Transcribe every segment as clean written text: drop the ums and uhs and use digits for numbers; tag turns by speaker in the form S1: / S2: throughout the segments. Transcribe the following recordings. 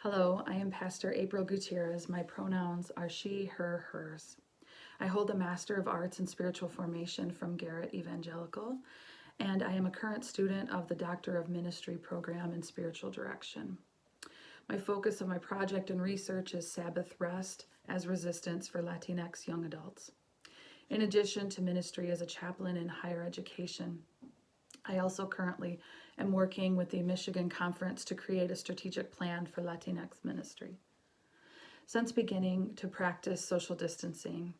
S1: Hello, I am Pastor April Gutierrez. My pronouns are she, her, hers. I hold a Master of Arts in Spiritual Formation from Garrett-Evangelical, and I am a current student of the Doctor of Ministry program in Spiritual Direction. My focus of my project and research is Sabbath rest as resistance for Latinx young adults. In addition to ministry as a chaplain in higher education, I also currently am working with the Michigan Conference to create a strategic plan for Latinx ministry. Since beginning to practice social distancing,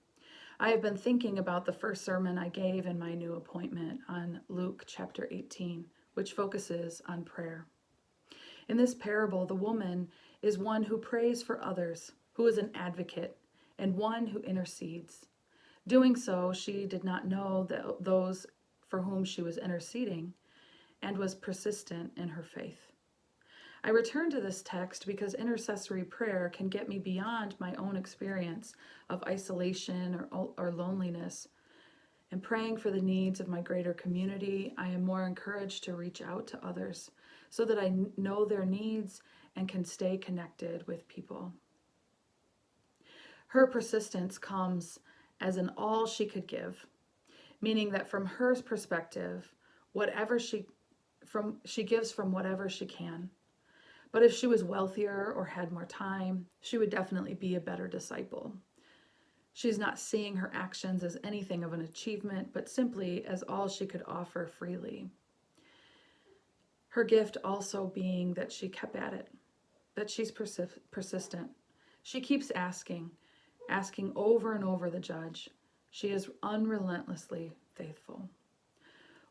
S1: I have been thinking about the first sermon I gave in my new appointment on Luke chapter 18, which focuses on prayer. In this parable, the woman is one who prays for others, who is an advocate, and one who intercedes. Doing so, she did not know those for whom she was interceding, and was persistent in her faith. I return to this text because intercessory prayer can get me beyond my own experience of isolation or loneliness. In praying for the needs of my greater community, I am more encouraged to reach out to others so that I know their needs and can stay connected with people. Her persistence comes as an all she could give, meaning that from her perspective, she gives from whatever she can. But if she was wealthier or had more time, she would definitely be a better disciple. She's not seeing her actions as anything of an achievement, but simply as all she could offer freely. Her gift also being that she kept at it, that she's persistent. She keeps asking over and over the judge. She is unrelentlessly faithful.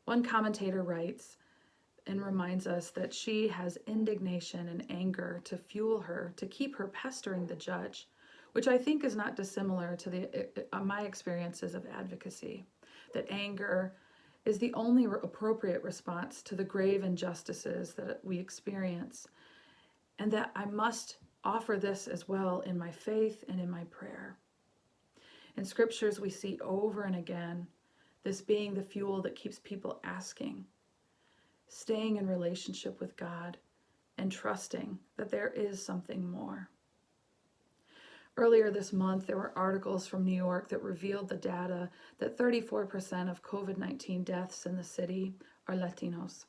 S1: One commentator writes and reminds us that she has indignation and anger to fuel her, to keep her pestering the judge, which I think is not dissimilar to my experiences of advocacy, that anger is the only appropriate response to the grave injustices that we experience, and that I must offer this as well in my faith and in my prayer. In scriptures, we see over and again this being the fuel that keeps people asking, staying in relationship with God, and trusting that there is something more. Earlier this month, there were articles from New York that revealed the data that 34% of COVID-19 deaths in the city are Latinos,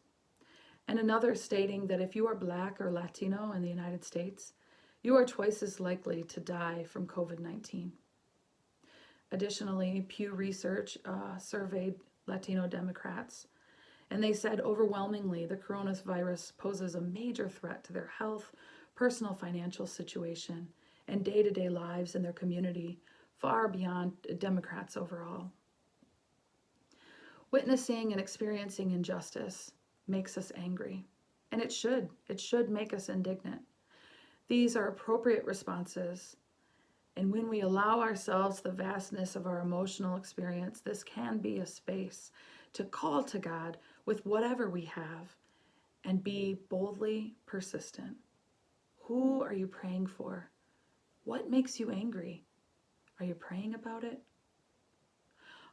S1: and another stating that if you are Black or Latino in the United States, you are twice as likely to die from COVID-19. Additionally, Pew Research surveyed Latino Democrats, and they said overwhelmingly the coronavirus poses a major threat to their health, personal financial situation, and day-to-day lives in their community, far beyond Democrats overall. Witnessing and experiencing injustice makes us angry, and it should make us indignant. These are appropriate responses. And when we allow ourselves the vastness of our emotional experience, this can be a space to call to God with whatever we have and be boldly persistent. Who are you praying for? What makes you angry? Are you praying about it?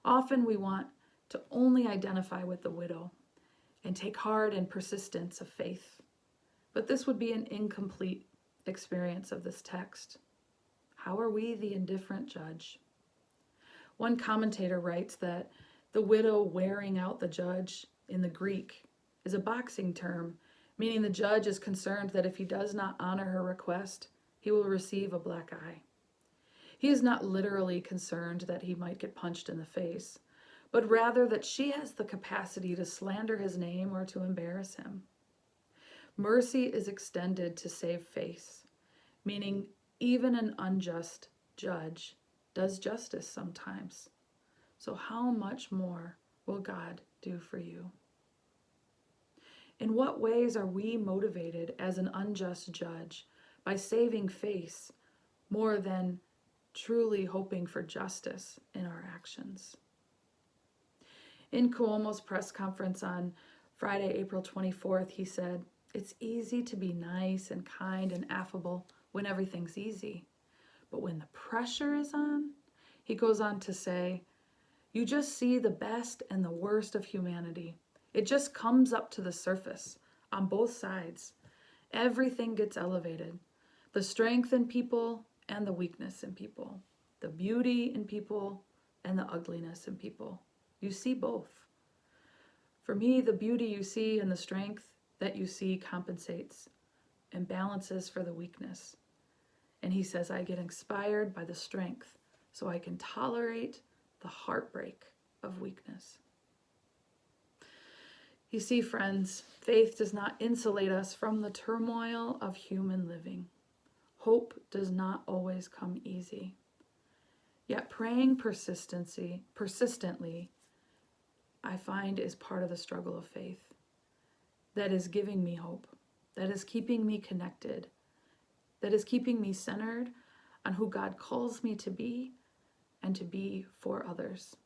S1: Often we want to only identify with the widow and take heart in persistence of faith, but this would be an incomplete experience of this text. How are we the indifferent judge? One commentator writes that the widow wearing out the judge in the Greek is a boxing term, meaning the judge is concerned that if he does not honor her request, he will receive a black eye. He is not literally concerned that he might get punched in the face, but rather that she has the capacity to slander his name or to embarrass him. Mercy is extended to save face, meaning even an unjust judge does justice sometimes. So how much more will God do for you? In what ways are we motivated as an unjust judge by saving face more than truly hoping for justice in our actions? In Cuomo's press conference on Friday, April 24th, he said, "It's easy to be nice and kind and affable when everything's easy. But when the pressure is on," he goes on to say, "you just see the best and the worst of humanity. It just comes up to the surface on both sides. Everything gets elevated. the strength in people and the weakness in people, the beauty in people and the ugliness in people. You see both. For me, the beauty you see and the strength that you see compensates and balances for the weakness. And he says, I get inspired by the strength so I can tolerate the heartbreak of weakness. You see, friends, faith does not insulate us from the turmoil of human living. Hope does not always come easy. Yet praying persistently, I find is part of the struggle of faith. That is giving me hope. That is keeping me connected. That is keeping me centered on who God calls me to be and to be for others.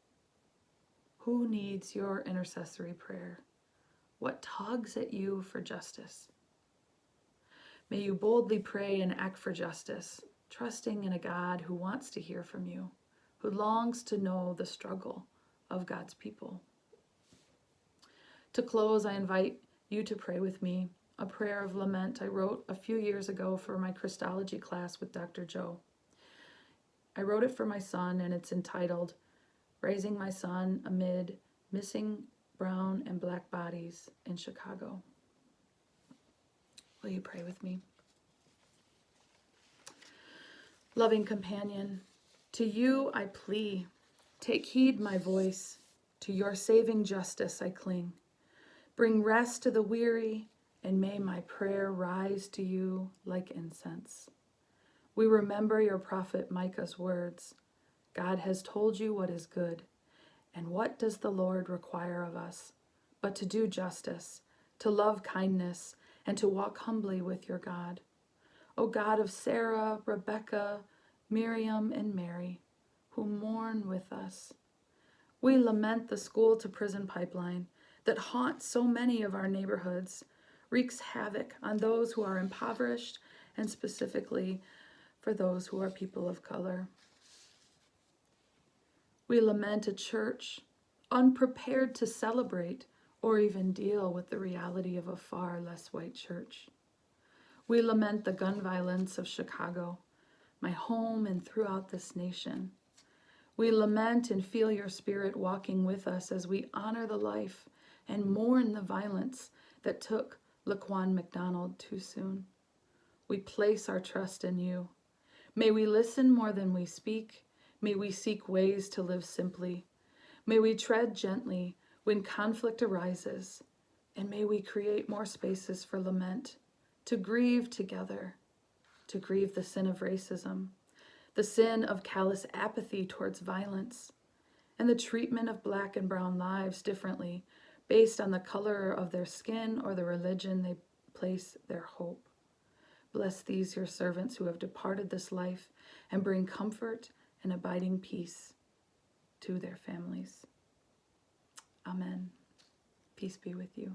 S1: Who needs your intercessory prayer? What tugs at you for justice? May you boldly pray and act for justice, trusting in a God who wants to hear from you, who longs to know the struggle of God's people. To close, I invite you to pray with me a prayer of lament I wrote a few years ago for my Christology class with Dr. Joe. I wrote it for my son, and it's entitled, Raising My Son Amid Missing Brown and Black Bodies in Chicago. Will you pray with me? Loving companion, to you I plea, take heed my voice, to your saving justice I cling. Bring rest to the weary, and may my prayer rise to you like incense. We remember your prophet Micah's words. God has told you what is good, and what does the Lord require of us, but to do justice, to love kindness, and to walk humbly with your God. O God of Sarah, Rebecca, Miriam, and Mary, who mourn with us. We lament the school-to-prison pipeline that haunts so many of our neighborhoods, wreaks havoc on those who are impoverished, and specifically for those who are people of color. We lament a church unprepared to celebrate or even deal with the reality of a far less white church. We lament the gun violence of Chicago, my home and throughout this nation. We lament and feel your spirit walking with us as we honor the life and mourn the violence that took Laquan McDonald too soon. We place our trust in you. May we listen more than we speak. May we seek ways to live simply. May we tread gently when conflict arises. And may we create more spaces for lament, to grieve together, to grieve the sin of racism, the sin of callous apathy towards violence, and the treatment of Black and brown lives differently based on the color of their skin or the religion they place their hope. Bless these your servants who have departed this life, and bring comfort and abiding peace to their families. Amen. Peace be with you.